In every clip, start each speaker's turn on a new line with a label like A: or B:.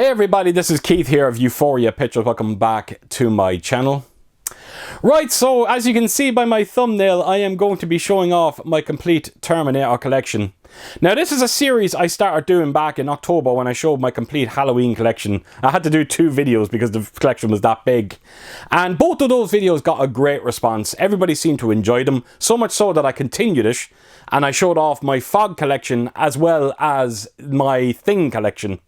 A: everybody, this is Keith here of Euphoria Pictures. Welcome back to my channel. Right, so as you can see by my thumbnail, I am going to be showing off my complete Terminator collection. Now this is a series I started doing back in October when I showed my complete Halloween collection. I had to do 2 videos because the collection was that big. And both of those videos got a great response. Everybody seemed to enjoy them, so much so that I continued it. And I showed off my Fog collection as well as my Thing collection.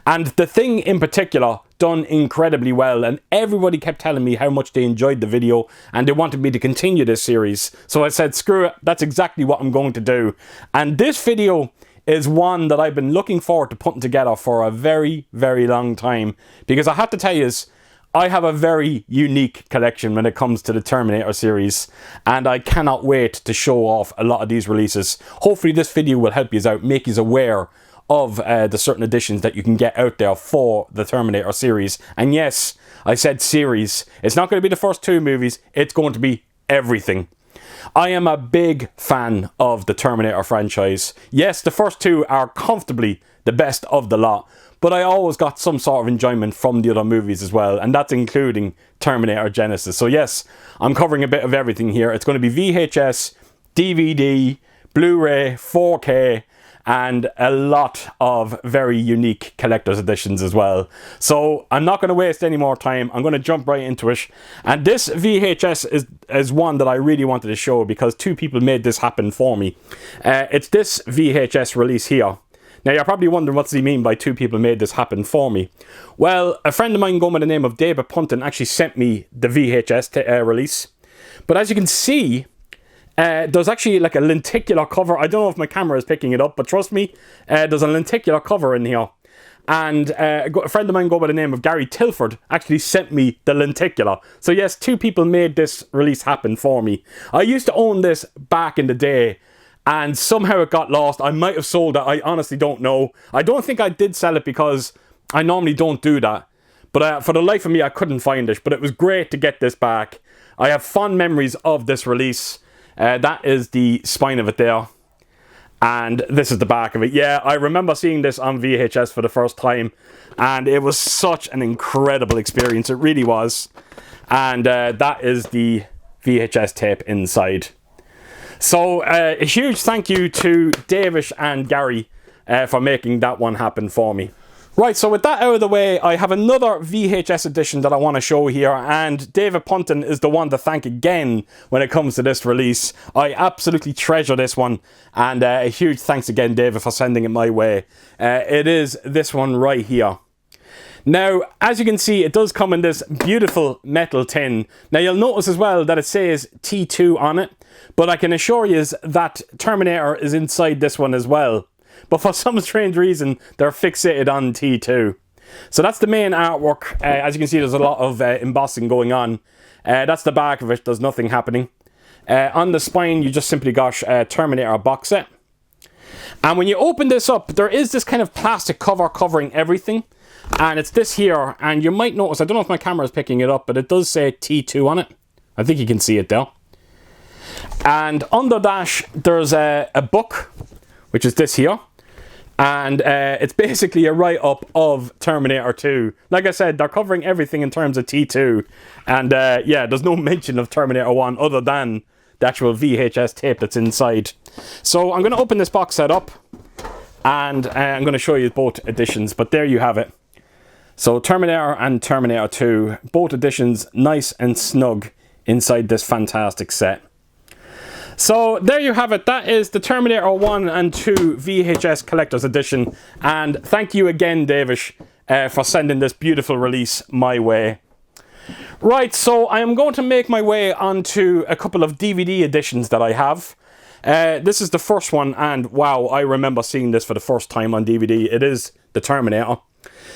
A: And the Thing in particular done incredibly well, and everybody kept telling me how much they enjoyed the video and they wanted me to continue this series. So I said, screw it, that's exactly what I'm going to do. And this video is one that I've been looking forward to putting together for a very, very long time, because I have to tell you, I have a very unique collection when it comes to the Terminator series, and I cannot wait to show off a lot of these releases. Hopefully this video will help you out, make you aware of the certain editions that you can get out there for the Terminator series. And yes, I said series. It's not going to be the first 2 movies, it's going to be everything. I am a big fan of the Terminator franchise. Yes, the first 2 are comfortably the best of the lot, but I always got some sort of enjoyment from the other movies as well, and that's including Terminator Genisys. So yes, I'm covering a bit of everything here. It's going to be VHS, DVD, Blu-ray, 4K, and a lot of very unique collector's editions as well. So I'm not going to waste any more time. I'm going to jump right into it. And this VHS is one that I really wanted to show because 2 people made this happen for me. It's this VHS release here. Now you're probably wondering, what does he mean by 2 people made this happen for me? Well, a friend of mine going by the name of David Punton actually sent me the VHS release. But as you can see, there's actually like a lenticular cover. I don't know if my camera is picking it up, but trust me, there's a lenticular cover in here. And a friend of mine going by the name of Gary Tilford actually sent me the lenticular. So yes, 2 people made this release happen for me. I used to own this back in the day, and somehow it got lost. I might have sold it, I honestly don't know. I don't think I did sell it because I normally don't do that. But for the life of me, I couldn't find it. But it was great to get this back. I have fond memories of this release. That is the spine of it there, and this is the back of it. Yeah, I remember seeing this on VHS for the first time, and it was such an incredible experience. It really was. And that is the VHS tape inside. So a huge thank you to Davish and Gary for making that one happen for me. Right, so with that out of the way, I have another VHS edition that I want to show here, and David Punton is the one to thank again when it comes to this release. I absolutely treasure this one, and a huge thanks again, David, for sending it my way. It is this one right here. Now, as you can see, it does come in this beautiful metal tin. Now, you'll notice as well that it says T2 on it, but I can assure you that Terminator is inside this one as well. But for some strange reason, they're fixated on T2. So that's the main artwork. As you can see, there's a lot of embossing going on. That's the back of it. There's nothing happening. On the spine, you just simply got Terminator box set. And when you open this up, there is this kind of plastic cover covering everything. And it's this here. And you might notice, I don't know if my camera is picking it up, but it does say T2 on it. I think you can see it there. And on the dash, there's a book, which is this here. And it's basically a write-up of Terminator 2. Like I said, they're covering everything in terms of T2. And yeah, there's no mention of Terminator 1 other than the actual VHS tape that's inside. So I'm going to open this box set up, and I'm going to show you both editions. But there you have it. So Terminator and Terminator 2, both editions nice and snug inside this fantastic set. So there you have it. That is the Terminator 1 and 2 VHS Collector's Edition. And thank you again, Davish, for sending this beautiful release my way. Right, so I am going to make my way onto a couple of DVD editions that I have. This is the first one, and wow, I remember seeing this for the first time on DVD. It is the Terminator.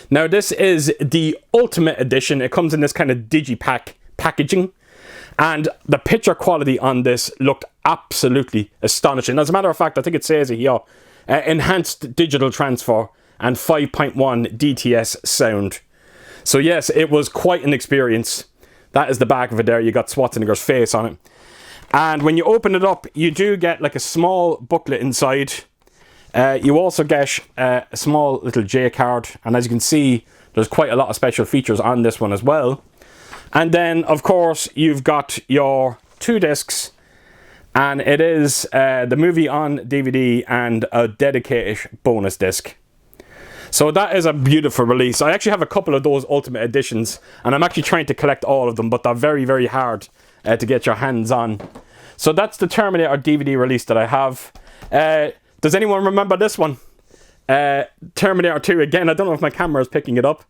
A: Now, this is the Ultimate Edition. It comes in this kind of digipack packaging. And the picture quality on this looked absolutely astonishing. As a matter of fact, I think it says it here, enhanced digital transfer and 5.1 DTS sound. So yes, it was quite an experience. That is the back of it there. You got Schwarzenegger's face on it. And when you open it up, you do get like a small booklet inside. You also get a small little J card. And as you can see, There's quite a lot of special features on this one as well. And then, of course, you've got your 2 discs, and it is the movie on DVD and a dedicated bonus disc. So that is a beautiful release. I actually have a couple of those Ultimate Editions, and I'm actually trying to collect all of them, but they're very, very hard to get your hands on. So that's the Terminator DVD release that I have. Does anyone remember this one? Terminator 2, again, I don't know if my camera is picking it up.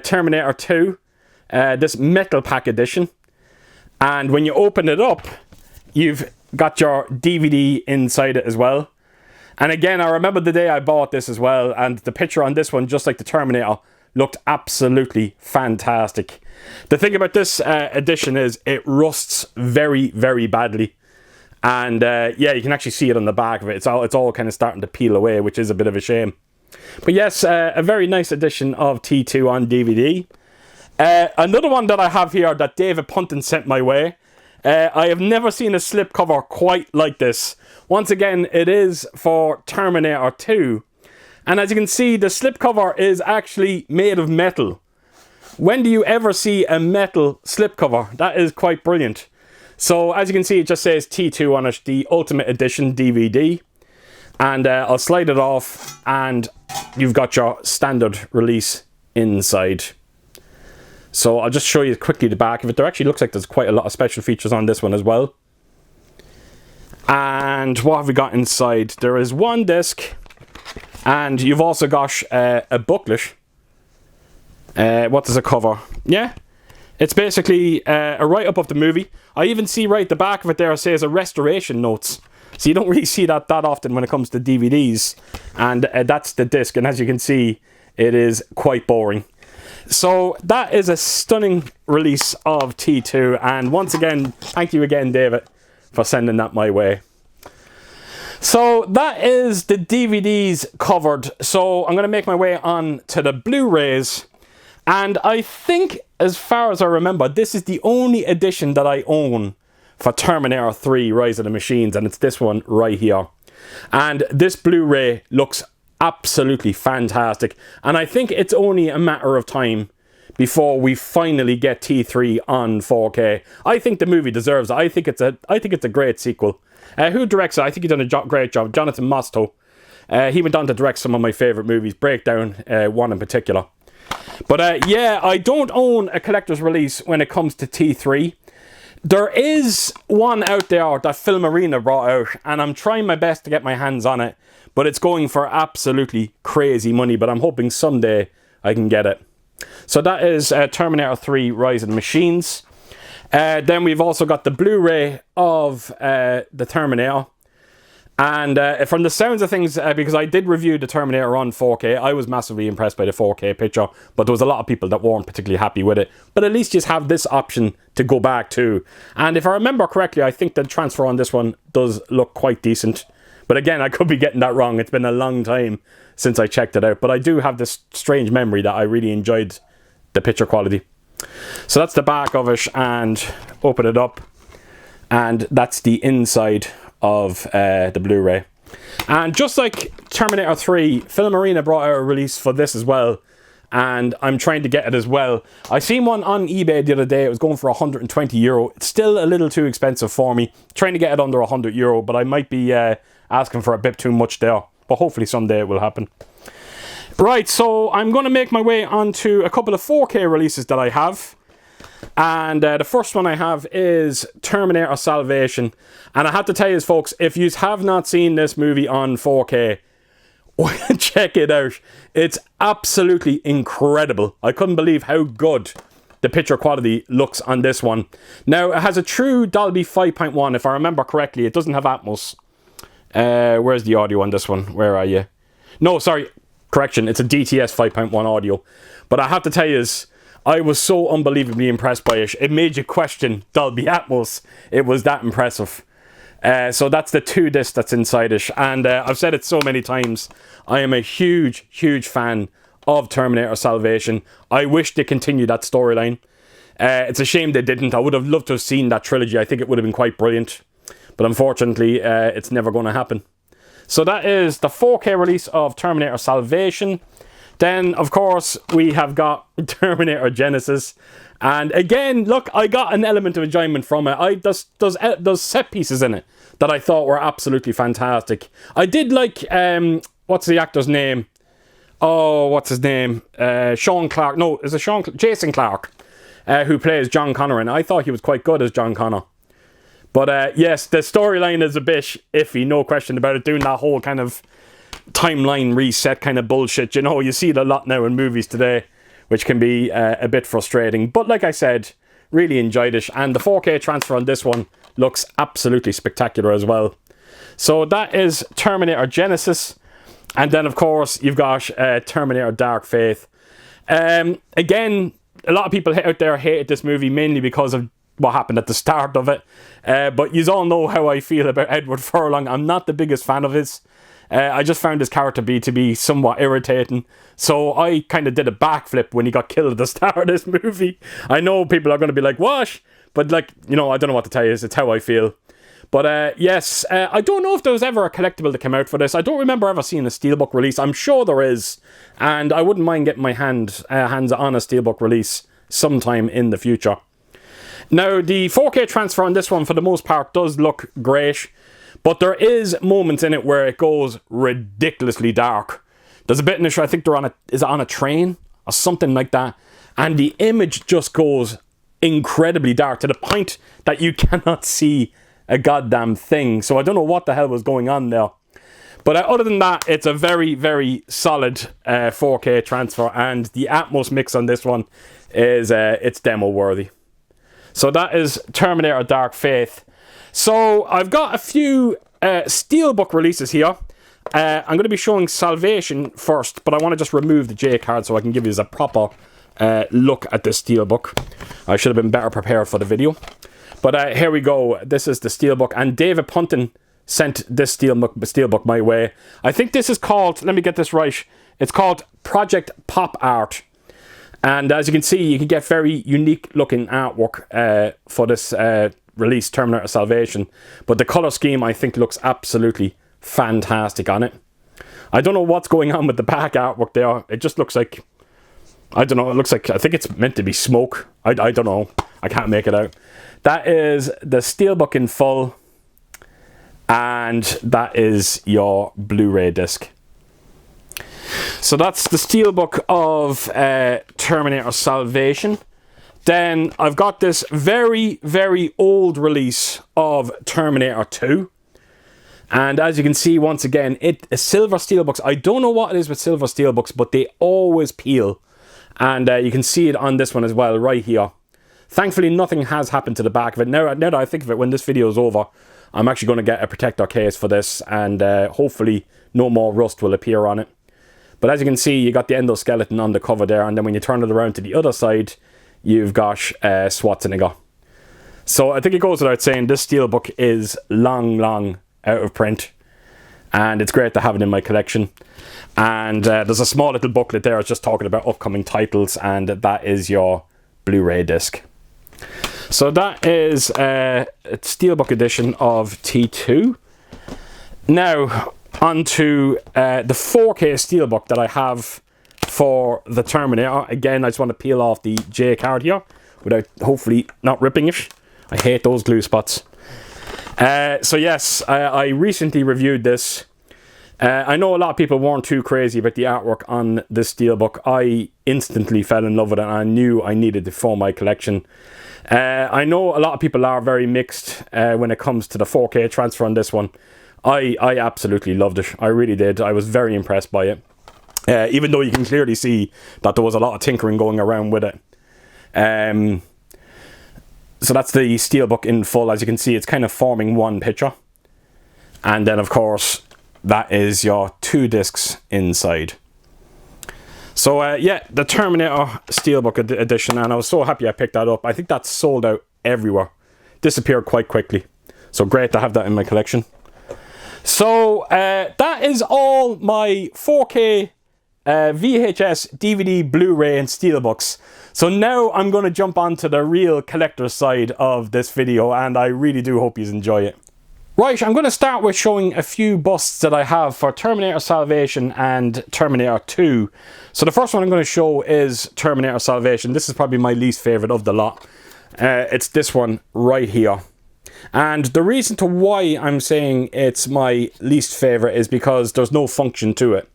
A: Terminator 2, this metal pack edition. And when you open it up, you've got your DVD inside it as well. And again, I remember the day I bought this as well, and the picture on this one, just like the Terminator, looked absolutely fantastic. The thing about this edition is it rusts very, very badly. And yeah, you can actually see it on the back of it. It's all kind of starting to peel away, which is a bit of a shame. But yes, a very nice edition of T2 on DVD. Another one that I have here that David Punton sent my way. I have never seen a slipcover quite like this. Once again, it is for Terminator 2. And as you can see, the slipcover is actually made of metal. When do you ever see a metal slipcover? That is quite brilliant. So as you can see, it just says T2 on it, the Ultimate Edition DVD. And I'll slide it off, and you've got your standard release inside. So I'll just show you quickly the back of it. There actually looks like there's quite a lot of special features on this one as well. And what have we got inside? There is 1 disc, and you've also got a booklet. What does it cover? Yeah, it's basically a write-up of the movie. I even see right at the back of it there, it says a restoration notes. So you don't really see that often when it comes to DVDs. And that's the disc, and as you can see, it is quite boring. So that is a stunning release of T2, and once again, thank you again, David, for sending that my way. So that is the DVDs covered. So I'm going to make my way on to the Blu-rays, and I think, as far as I remember, this is the only edition that I own for Terminator 3 Rise of the Machines, and it's this one right here. And this Blu-ray looks absolutely fantastic, and I think it's only a matter of time before we finally get T3 on 4K. I think the movie deserves it. I think it's a great sequel. Who directs it? I think he's done a great job. Jonathan Mostow. He went on to direct some of my favourite movies, Breakdown, one in particular. But yeah, I don't own a collector's release when it comes to T3. There is one out there that Filmarena brought out, and I'm trying my best to get my hands on it, but it's going for absolutely crazy money, but I'm hoping someday I can get it. So that is Terminator 3 Rise of the Machines. Then we've also got the Blu-ray of the Terminator. And from the sounds of things, because I did review the Terminator on 4K, I was massively impressed by the 4K picture, but there was a lot of people that weren't particularly happy with it. But at least you have this option to go back to. And if I remember correctly, I think the transfer on this one does look quite decent. But again, I could be getting that wrong. It's been a long time since I checked it out. But I do have this strange memory that I really enjoyed the picture quality. So that's the back of it, and open it up. And that's the inside of the Blu-ray. And just like Terminator 3, Filmarena brought out a release for this as well, and I'm trying to get it as well. I seen one on eBay the other day. It was going for €120. It's still a little too expensive for me, trying to get it under €100, but I might be asking for a bit too much there, but hopefully someday it will happen. Right, so I'm going to make my way onto a couple of 4K releases that I have. And the first one I have is Terminator Salvation. And I have to tell you, folks, if you have not seen this movie on 4K, check it out. It's absolutely incredible. I couldn't believe how good the picture quality looks on this one. Now, it has a true Dolby 5.1, if I remember correctly. It doesn't have Atmos. Where's the audio on this one? Where are you? No, sorry. Correction, it's a DTS 5.1 audio. But I have to tell you, I was so unbelievably impressed by it. It made you question Dolby Atmos. It was that impressive. So that's the 2 disc that's inside it. And I've said it so many times. I am a huge, huge fan of Terminator Salvation. I wish they continued that storyline. It's a shame they didn't. I would have loved to have seen that trilogy. I think it would have been quite brilliant. But unfortunately, it's never going to happen. So that is the 4K release of Terminator Salvation. Then, of course, we have got Terminator Genisys. And again, look, I got an element of enjoyment from it. There's set pieces in it that I thought were absolutely fantastic. I did like, what's the actor's name? Oh, what's his name? Sean Clark. No, is it Jason Clark, who plays John Connor. And I thought he was quite good as John Connor. But yes, the storyline is a bit iffy, no question about it. Doing that whole kind of timeline reset kind of bullshit. You know, you see it a lot now in movies today, which can be a bit frustrating. But like I said, really enjoyed it. And the 4K transfer on this one looks absolutely spectacular as well. So that is Terminator Genisys. And then, of course, you've got Terminator Dark Fate. Again, a lot of people out there hated this movie mainly because of what happened at the start of it. But you all know how I feel about Edward Furlong. I'm not the biggest fan of his. I just found his character to be somewhat irritating. So I kind of did a backflip when he got killed at the start of this movie. I know people are going to be like, what? But like, you know, I don't know what to tell you. It's how I feel. But yes, I don't know if there was ever a collectible to come out for this. I don't remember ever seeing a Steelbook release. I'm sure there is. And I wouldn't mind getting my hands on a Steelbook release sometime in the future. Now, the 4K transfer on this one, for the most part, does look great. But there is moments in it where it goes ridiculously dark. There's a bit in it, I think they're is it on a train? Or something like that. And the image just goes incredibly dark to the point that you cannot see a goddamn thing. So I don't know what the hell was going on there. But other than that, it's a very, very solid 4K transfer. And the Atmos mix on this one is it's demo worthy. So that is Terminator Dark Fate. So I've got a few Steelbook releases here. I'm going to be showing Salvation first, but I want to just remove the J card so I can give you a proper look at this Steelbook. I should have been better prepared for the video. But here we go. This is the Steelbook, and David Punton sent this Steelbook my way. I think this is called, let me get this right, it's called Project Pop Art. And as you can see, you can get very unique looking artwork for this release, Terminator Salvation. But the colour scheme, I think, looks absolutely fantastic on it. I don't know what's going on with the back artwork there. It just looks like, I don't know, it looks like, I think it's meant to be smoke. I don't know. I can't make it out. That is the Steelbook in full. And that is your Blu-ray disc. So that's the Steelbook of Terminator Salvation. Then I've got this very, very old release of Terminator 2. And as you can see, once again, it's silver Steelbooks. I don't know what it is with silver Steelbooks, but they always peel. And you can see it on this one as well, right here. Thankfully, nothing has happened to the back of it. Now that I think of it, when this video is over, I'm actually going to get a protector case for this. And hopefully, no more rust will appear on it. But as you can see, you got the Endo skeleton on the cover there. And then when you turn it around to the other side, you've got Schwarzenegger. So I think it goes without saying, this Steelbook is long, long out of print. And it's great to have it in my collection. And there's a small little booklet there. It's just talking about upcoming titles. And that is your Blu-ray disc. So that is a Steelbook edition of T2. Now, onto the 4K Steelbook that I have for the Terminator. Again, I just want to peel off the J card here without hopefully not ripping it. I hate those glue spots. So yes, I recently reviewed this. I know a lot of people weren't too crazy about the artwork on this Steelbook. I instantly fell in love with it, and I knew I needed it for my collection. I know a lot of people are very mixed when it comes to the 4K transfer on this one. I absolutely loved it. I really did. I was very impressed by it. Even though you can clearly see that there was a lot of tinkering going around with it. So that's the Steelbook in full. As you can see, it's kind of forming one picture. And then, of course, that is your 2 discs inside. So, yeah, the Terminator Steelbook edition. And I was so happy I picked that up. I think that's sold out everywhere. Disappeared quite quickly. So, great to have that in my collection. So, that is all my 4K VHS, DVD, Blu-ray and Steelbooks. So now I'm going to jump on to the real collector's side of this video, and I really do hope you enjoy it. Right, I'm going to start with showing a few busts that I have for Terminator Salvation and Terminator 2. So the first one I'm going to show is Terminator Salvation. This is probably my least favourite of the lot. It's this one right here. And the reason to why I'm saying it's my least favourite is because there's no function to it,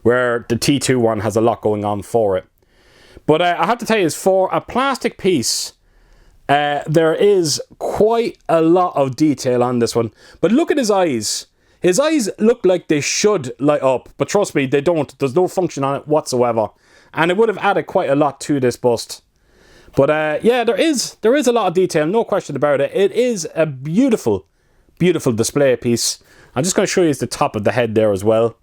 A: where the T2 one has a lot going on for it. But I have to tell you, is for a plastic piece, there is quite a lot of detail on this one. But look at his eyes. His eyes look like they should light up, but trust me, they don't. There's no function on it whatsoever. And it would have added quite a lot to this bust. But yeah, there is a lot of detail, no question about it. It is a beautiful, beautiful display piece. I'm just going to show you the top of the head there as well.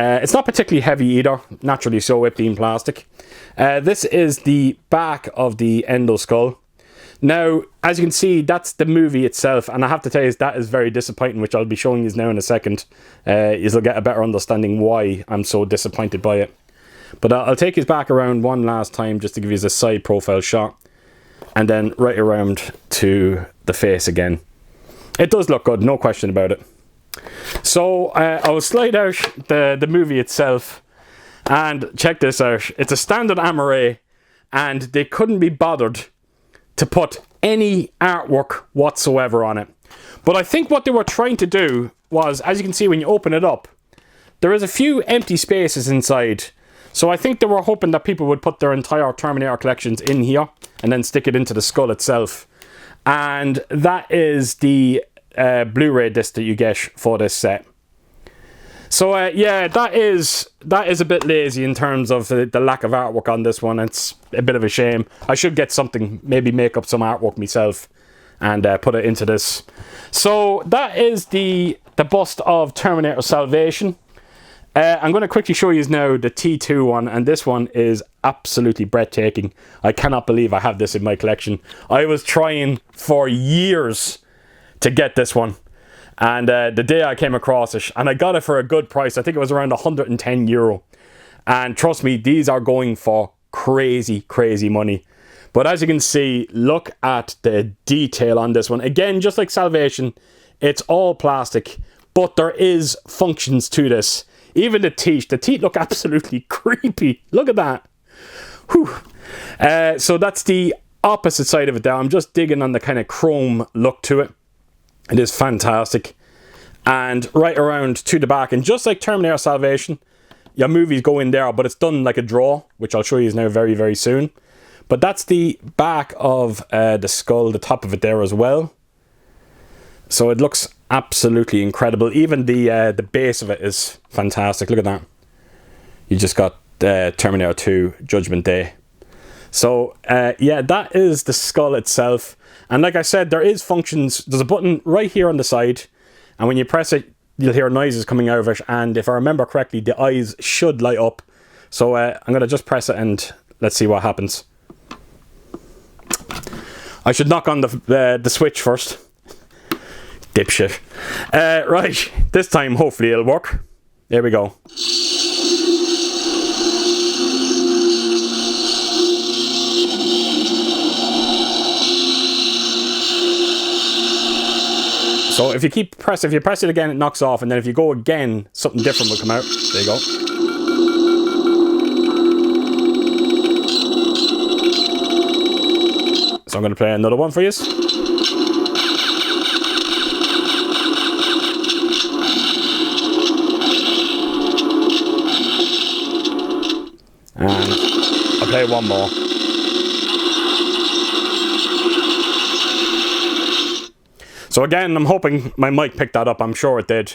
A: It's not particularly heavy either, naturally so, it being plastic. This is the back of the Endo skull. Now, as you can see, that's the movie itself, and I have to tell you, that is very disappointing, which I'll be showing you now in a second. You'll get a better understanding why I'm so disappointed by it. But I'll take his back around one last time, just to give you a side profile shot, and then right around to the face again. It does look good, no question about it. So I'll slide out the movie itself, and check this out. It's a standard Blu-ray, and they couldn't be bothered to put any artwork whatsoever on it. But I think what they were trying to do was, as you can see when you open it up, there is a few empty spaces inside. So I think they were hoping that people would put their entire Terminator collections in here and then stick it into the skull itself. And that is the Blu-ray disc that you get for this set. So yeah, that is a bit lazy in terms of the lack of artwork on this one. It's a bit of a shame. I should get something, maybe make up some artwork myself and put it into this. So that is the bust of Terminator Salvation. I'm going to quickly show you now the T2 one, and this one is absolutely breathtaking. I cannot believe I have this in my collection. I was trying for years to get this one, and the day I came across it, and I got it for a good price. I think it was around €110, and trust me, these are going for crazy money. But as you can see, look at the detail on this one. Again, just like Salvation, it's all plastic, but there is functions to this. Even the teeth look absolutely creepy. Look at that. Whew. So that's the opposite side of it there. I'm just digging on the kind of chrome look to it. It is fantastic. And right around to the back, and just like Terminator Salvation, your movies go in there, but it's done like a draw, which I'll show you now very soon. But that's the back of the skull, the top of it there as well. So it looks absolutely incredible. Even the base of it is fantastic. Look at that. You just got Terminator 2 Judgment Day. So yeah, that is the skull itself. And like I said, there is functions. There's a button right here on the side, and when you press it, you'll hear noises coming out of it. And if I remember correctly, the eyes should light up. So I'm going to just press it, and let's see what happens. I should knock on the switch first. Dipshit. Right, this time hopefully it'll work. There we go. So if you press it again, it knocks off, and then if you go again, something different will come out. There you go. So I'm going to play another one for you. And I'll play one more. So again, I'm hoping my mic picked that up. I'm sure it did.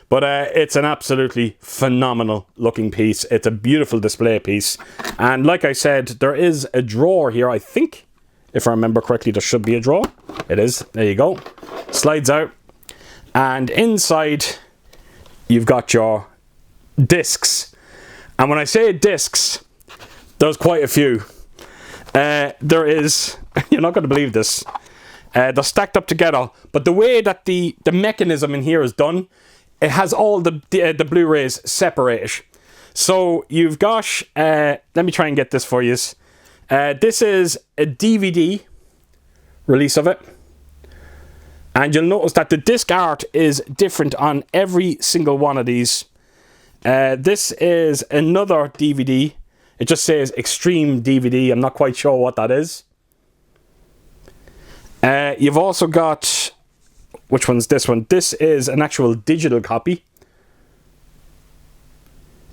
A: But it's an absolutely phenomenal looking piece. It's a beautiful display piece. And like I said, there is a drawer here, I think. If I remember correctly, there should be a drawer. It is. There you go. Slides out. And inside, you've got your discs. And when I say discs, there's quite a few. There is, you're not going to believe this, they're stacked up together, but the way that the mechanism in here is done, it has all the Blu-rays separated. So you've got, let me try and get this for you. This is a DVD release of it. And you'll notice that the disc art is different on every single one of these. This is another DVD. It just says Extreme DVD. I'm not quite sure what that is. You've also got... Which one's this one? This is an actual digital copy.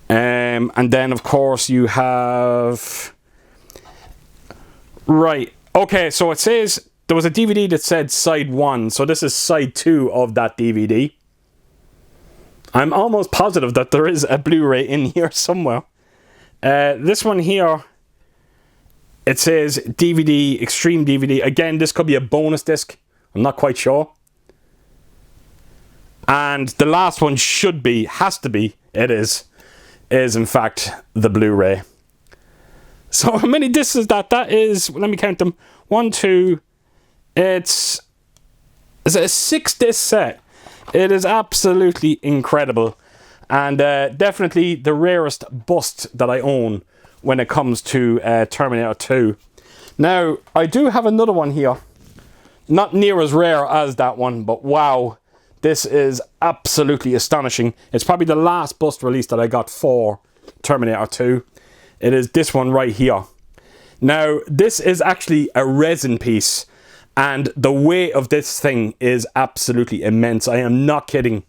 A: And then, of course, you have... Right. Okay, so it says... There was a DVD that said side 1, so this is side 2 of that DVD. I'm almost positive that there is a Blu-ray in here somewhere. This one here, it says DVD, Extreme DVD. Again, this could be a bonus disc. I'm not quite sure. And the last one should be, has to be, it is in fact the Blu-ray. So how many discs is that? That is, let me count them. 1, 2... It's a 6-disc set. It is absolutely incredible. And definitely the rarest bust that I own when it comes to Terminator 2. Now, I do have another one here. Not near as rare as that one, but wow. This is absolutely astonishing. It's probably the last bust release that I got for Terminator 2. It is this one right here. Now, this is actually a resin piece. And the weight of this thing is absolutely immense. I am not kidding.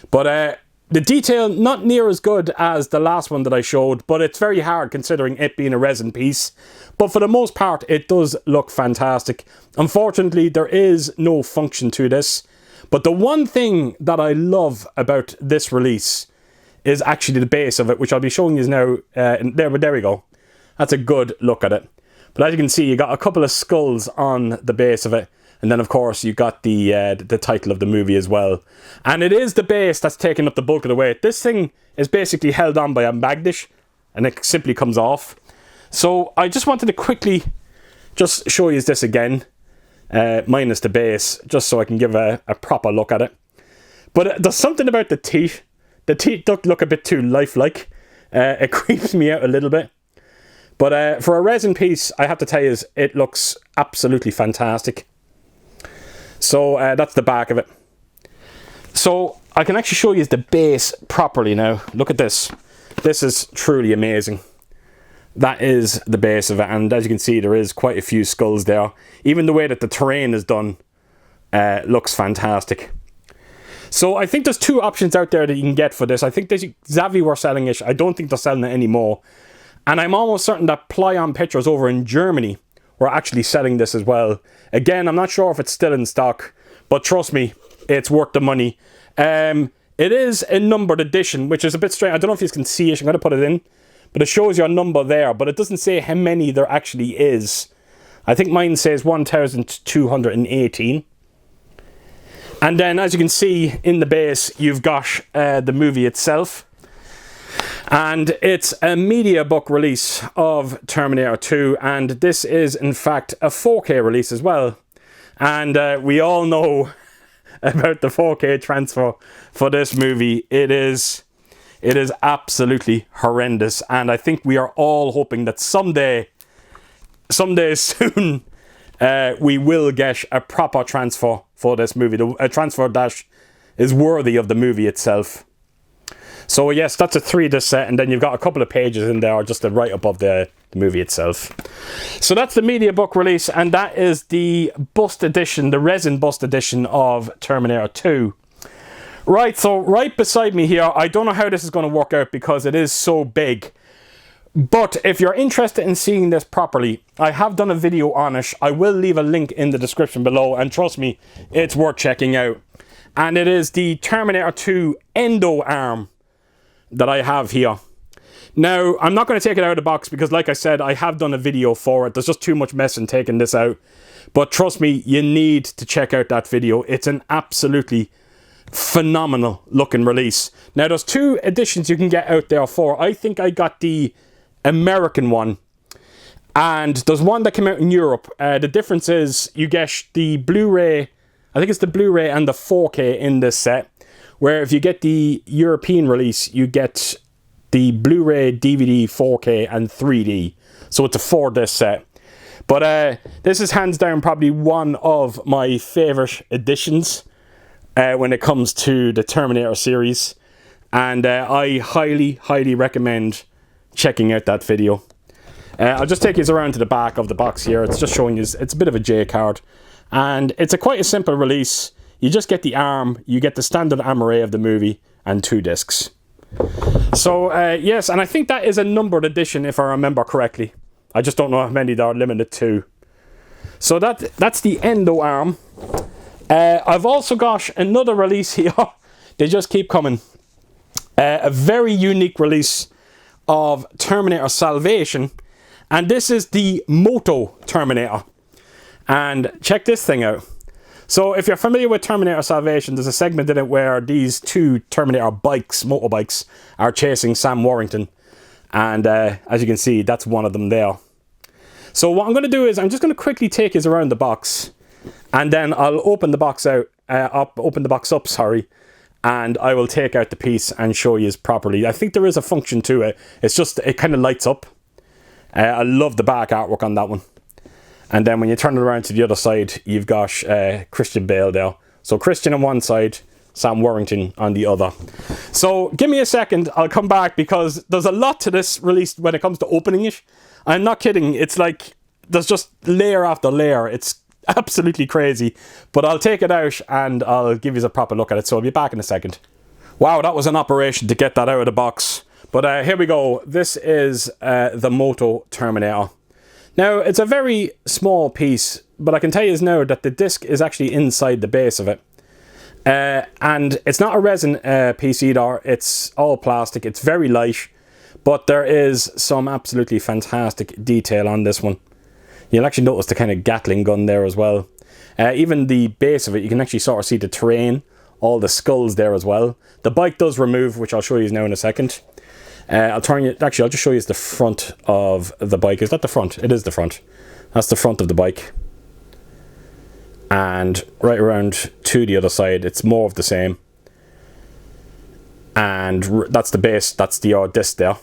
A: But the detail, not near as good as the last one that I showed. But it's very hard considering it being a resin piece. But for the most part, it does look fantastic. Unfortunately, there is no function to this. But the one thing that I love about this release is actually the base of it, which I'll be showing you now. There we go. That's a good look at it. But as you can see, you got a couple of skulls on the base of it. And then, of course, you got the title of the movie as well. And it is the base that's taking up the bulk of the weight. This thing is basically held on by a magnet. And it simply comes off. So I just wanted to quickly just show you this again. Minus the base. Just so I can give a proper look at it. But there's something about the teeth. The teeth look a bit too lifelike. It creeps me out a little bit. But for a resin piece, I have to tell you, it looks absolutely fantastic. So that's the back of it. So I can actually show you the base properly now. Look at this. This is truly amazing. That is the base of it. And as you can see, there is quite a few skulls there. Even the way that the terrain is done looks fantastic. So I think there's 2 options out there that you can get for this. I think Xavi were selling it. I don't think they're selling it anymore. And I'm almost certain that Play-On Pictures over in Germany were actually selling this as well. Again, I'm not sure if it's still in stock, but trust me, it's worth the money. It is a numbered edition, which is a bit strange. I don't know if you can see it. I'm going to put it in. But it shows your number there, but it doesn't say how many there actually is. I think mine says 1,218. And then, as you can see in the base, you've got the movie itself. And it's a media book release of Terminator 2, and this is in fact a 4K release as well. And we all know about the 4K transfer for this movie. It is absolutely horrendous, and I think we are all hoping that someday soon, we will get a proper transfer for this movie, a transfer that is worthy of the movie itself. So yes, that's a 3-disc set, and then you've got a couple of pages in there just right above the movie itself. So that's the media book release, and that is the bust edition, the resin bust edition of Terminator 2. Right, so right beside me here, I don't know how this is going to work out because it is so big. But if you're interested in seeing this properly, I have done a video on it. I will leave a link in the description below, and trust me, it's worth checking out. And it is the Terminator 2 Endo arm that I have here. Now, I'm not going to take it out of the box because, like I said, I have done a video for it. There's just too much mess in taking this out. But trust me, you need to check out that video. It's an absolutely phenomenal looking release. Now, there's 2 editions you can get out there for. I think I got the American one. And there's one that came out in Europe. The difference is you get the Blu-ray, I think it's the Blu-ray and the 4K in this set. Where if you get the European release, you get the Blu-ray, DVD, 4K and 3D. So it's a 4-disc set. But this is hands down probably one of my favourite editions when it comes to the Terminator series. And I highly recommend checking out that video. I'll just take you around to the back of the box here. It's just showing you, it's a bit of a J card. And it's quite a simple release. You just get the arm, you get the standard array of the movie, and 2 discs. So, yes, and I think that is a numbered edition if I remember correctly. I just don't know how many there are limited to. So that's the Endo arm. I've also got another release here. They just keep coming. A very unique release of Terminator Salvation. And this is the Moto Terminator. And check this thing out. So if you're familiar with Terminator Salvation, there's a segment in it where these 2 Terminator motorbikes, are chasing Sam Warrington. And as you can see, that's one of them there. So what I'm going to do is I'm just going to quickly take you around the box. And then I'll open the box up, and I will take out the piece and show you properly. I think there is a function to it. It's just, it kind of lights up. I love the back artwork on that one. And then when you turn it around to the other side, you've got Christian Bale there. So Christian on one side, Sam Warrington on the other. So give me a second, I'll come back, because there's a lot to this release when it comes to opening it. I'm not kidding, it's like, there's just layer after layer. It's absolutely crazy. But I'll take it out and I'll give you a proper look at it. So I'll be back in a second. Wow, that was an operation to get that out of the box. But here we go. This is the Moto Terminator. Now, it's a very small piece, but I can tell you now that the disc is actually inside the base of it. And it's not a resin piece either. It's all plastic. It's very light, but there is some absolutely fantastic detail on this one. You'll actually notice the kind of Gatling gun there as well. Even the base of it, you can actually sort of see the terrain, all the skulls there as well. The bike does remove, which I'll show you now in a second. I'll just show you the front of the bike. Is that the front? It is the front. That's the front of the bike. And right around to the other side, it's more of the same. And that's the base, that's the disc there,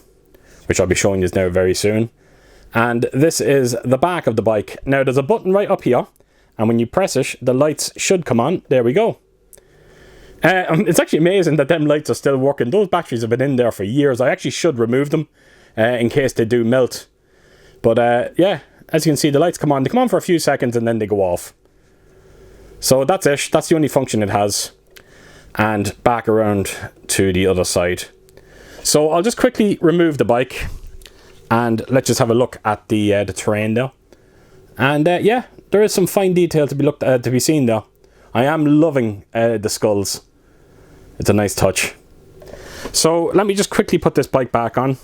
A: which I'll be showing you now very soon. And this is the back of the bike. Now there's a button right up here, and when you press it, the lights should come on. There we go. It's actually amazing that them lights are still working. Those batteries have been in there for years. I actually should remove them in case they do melt. But yeah, as you can see, the lights come on. They come on for a few seconds and then they go off. So that's it. That's the only function it has. And back around to the other side. So I'll just quickly remove the bike. And let's just have a look at the terrain there. And yeah, there is some fine detail to be seen there. I am loving the skulls. It's a nice touch. So let me just quickly put this bike back on.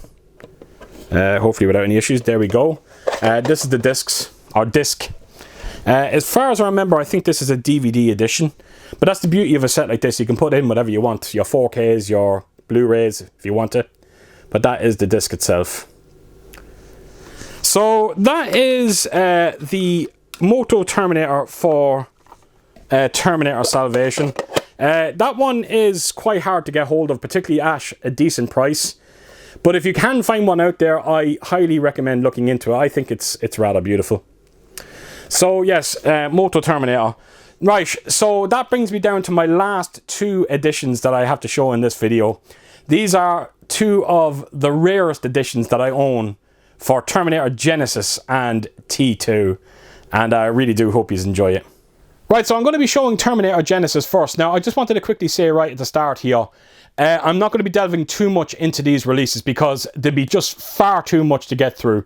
A: Hopefully without any issues. There we go. This is the disc. As far as I remember, I think this is a DVD edition. But that's the beauty of a set like this. You can put in whatever you want. Your 4Ks, your Blu-rays, if you want it. But that is the disc itself. So that is the Moto Terminator for Terminator Salvation. That one is quite hard to get hold of, particularly at a decent price. But if you can find one out there, I highly recommend looking into it. I think it's rather beautiful. So yes, Moto Terminator. Right, so that brings me down to my last 2 editions that I have to show in this video. These are 2 of the rarest editions that I own for Terminator Genisys and T2. And I really do hope you enjoy it. Right, so I'm going to be showing Terminator Genisys first. Now, I just wanted to quickly say right at the start here, I'm not going to be delving too much into these releases because there'd be just far too much to get through.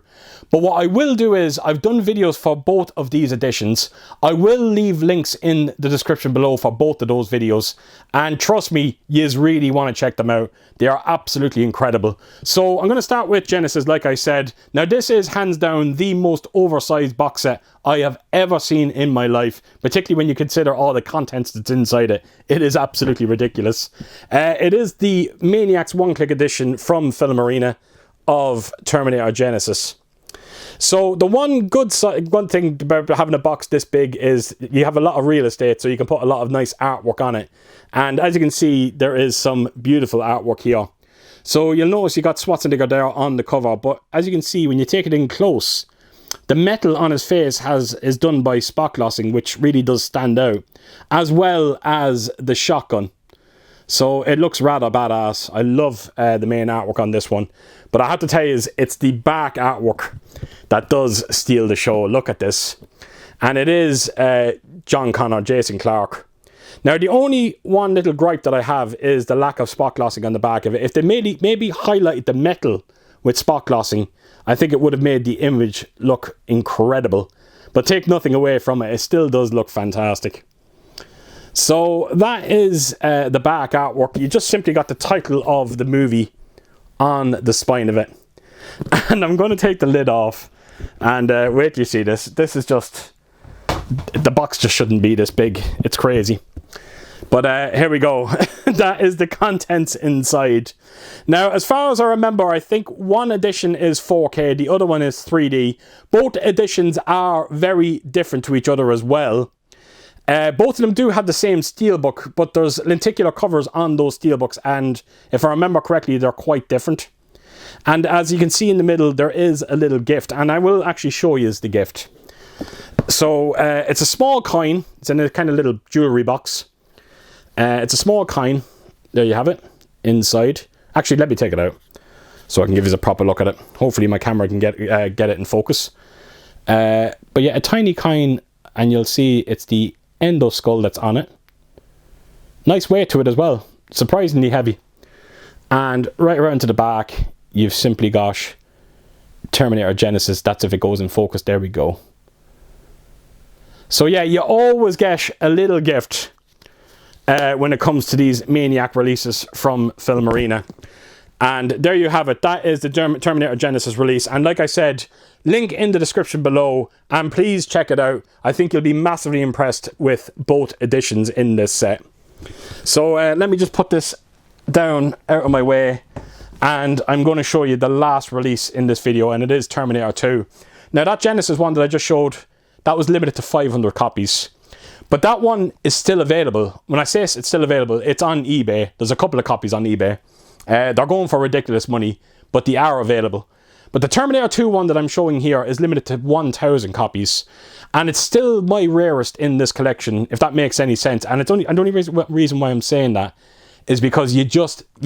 A: But what I will do is, I've done videos for both of these editions. I will leave links in the description below for both of those videos. And trust me, yous really want to check them out. They are absolutely incredible. So I'm going to start with Genisys, like I said. Now this is hands down the most oversized box set I have ever seen in my life. Particularly when you consider all the contents that's inside it. It is absolutely ridiculous. It is the Maniacs One-Click Edition from Filmarena of Terminator Genisys. So the one thing about having a box this big is you have a lot of real estate, so you can put a lot of nice artwork on it. And as you can see, there is some beautiful artwork here. So you'll notice you got Schwarzenegger there on the cover, but as you can see, when you take it in close, the metal on his face is done by spot glossing, which really does stand out, as well as the shotgun. So it looks rather badass. I love the main artwork on this one. But I have to tell you, it's the back artwork that does steal the show. Look at this. And it is John Connor, Jason Clarke. Now, the only one little gripe that I have is the lack of spot glossing on the back of it. If they maybe highlighted the metal with spot glossing, I think it would have made the image look incredible. But take nothing away from it, it still does look fantastic. So that is the back artwork. You just simply got the title of the movie on the spine of it. And I'm going to take the lid off. And wait till you see this. This is just... the box just shouldn't be this big. It's crazy. But here we go. That is the contents inside. Now, as far as I remember, I think one edition is 4K. The other one is 3D. Both editions are very different to each other as well. Both of them do have the same steelbook, but there's lenticular covers on those steelbooks, and if I remember correctly, they're quite different. And as you can see in the middle, there is a little gift, and I will actually show you the gift. So it's a small coin. It's in a kind of little jewelry box. It's a small coin. There you have it inside. Actually, let me take it out so I can give you a proper look at it. Hopefully my camera can get it in focus. But yeah, a tiny coin, and you'll see it's the Endo skull that's on it. Nice weight to it as well. Surprisingly heavy. And right around to the back, you've simply got Terminator Genisys. That's if it goes in focus. There we go. So yeah, you always get a little gift when it comes to these Maniac releases from Filmarena. And there you have it. That is the Terminator Genisys release. And like I said, link in the description below. And please check it out. I think you'll be massively impressed with both editions in this set. So let me just put this down out of my way. And I'm going to show you the last release in this video. And it is Terminator 2. Now that Genisys one that I just showed, that was limited to 500 copies. But that one is still available. When I say it's still available, it's on eBay. There's a couple of copies on eBay. They're going for ridiculous money, but they are available. But the Terminator 2 one that I'm showing here is limited to 1,000 copies. And it's still my rarest in this collection, if that makes any sense. And it's only, the only reason why I'm saying that is because you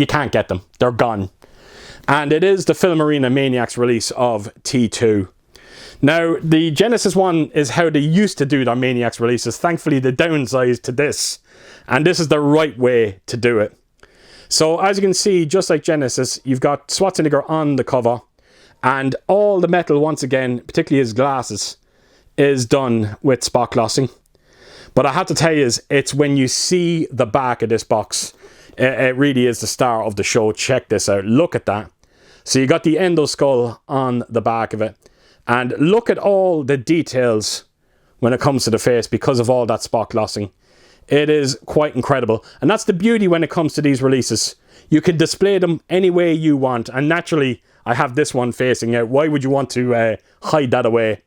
A: can't get them. They're gone. And it is the Filmarena Maniacs release of T2. Now, the Genisys one is how they used to do their Maniacs releases. Thankfully, they downsized to this. And this is the right way to do it. So, as you can see, just like Genisys, you've got Schwarzenegger on the cover. And all the metal, once again, particularly his glasses, is done with spot glossing. But I have to tell you, it's when you see the back of this box, it really is the star of the show. Check this out. Look at that. So, you got the Endo skull on the back of it. And look at all the details when it comes to the face because of all that spot glossing. It is quite incredible. And that's the beauty when it comes to these releases. You can display them any way you want. And naturally, I have this one facing out. Why would you want to hide that away?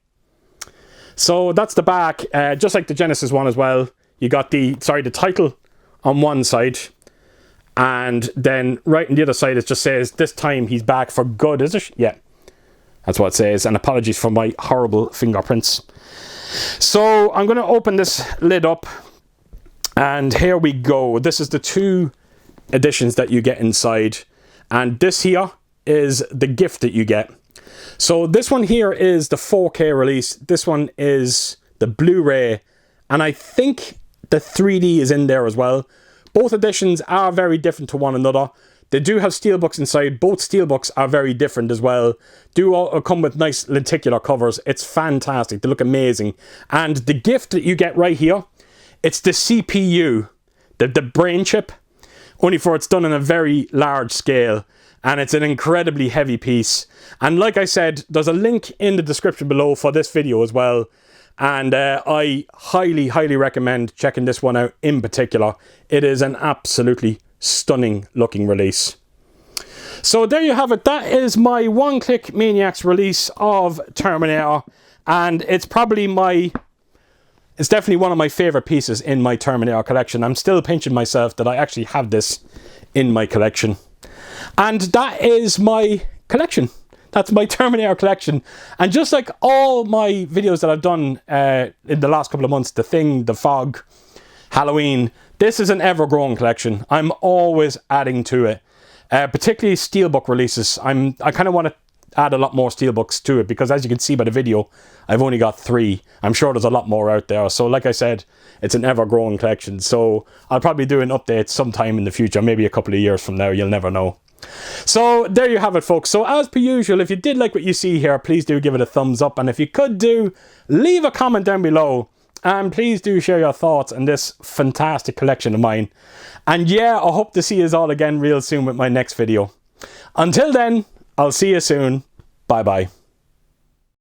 A: So that's the back. Just like the Genisys one as well. You got the title on one side. And then right on the other side, it just says, this time he's back for good, is it? Yeah. That's what it says, and apologies for my horrible fingerprints. So I'm going to open this lid up, and here we go. This is the 2 editions that you get inside, and this here is the gift that you get. So this one here is the 4K release. This one is the Blu-ray, and I think the 3D is in there as well. Both editions are very different to one another. They do have steelbooks inside. Both steelbooks are very different as well. Do all come with nice lenticular covers. It's fantastic. They look amazing. And the gift that you get right here, it's the CPU, the brain chip, only for it's done on a very large scale. And it's an incredibly heavy piece. And like I said, there's a link in the description below for this video as well. And I highly, highly recommend checking this one out in particular. It is an absolutely stunning looking release. So there you have it. That is my one-click Maniacs release of Terminator, and it's definitely one of my favorite pieces in my Terminator collection. I'm still pinching myself that I actually have this in my collection. And that is my collection. That's my Terminator collection. And just like all my videos that I've done in the last couple of months, The Thing, The Fog, Halloween, this is an ever-growing collection. I'm always adding to it. Particularly Steelbook releases. I kind of want to add a lot more Steelbooks to it, because as you can see by the video, I've only got 3. I'm sure there's a lot more out there. So like I said, it's an ever-growing collection. So I'll probably do an update sometime in the future, maybe a couple of years from now, you'll never know. So there you have it, folks. So as per usual, if you did like what you see here, please do give it a thumbs up. And if you could leave a comment down below. And please do share your thoughts on this fantastic collection of mine. And yeah, I hope to see you all again real soon with my next video. Until then, I'll see you soon. Bye bye.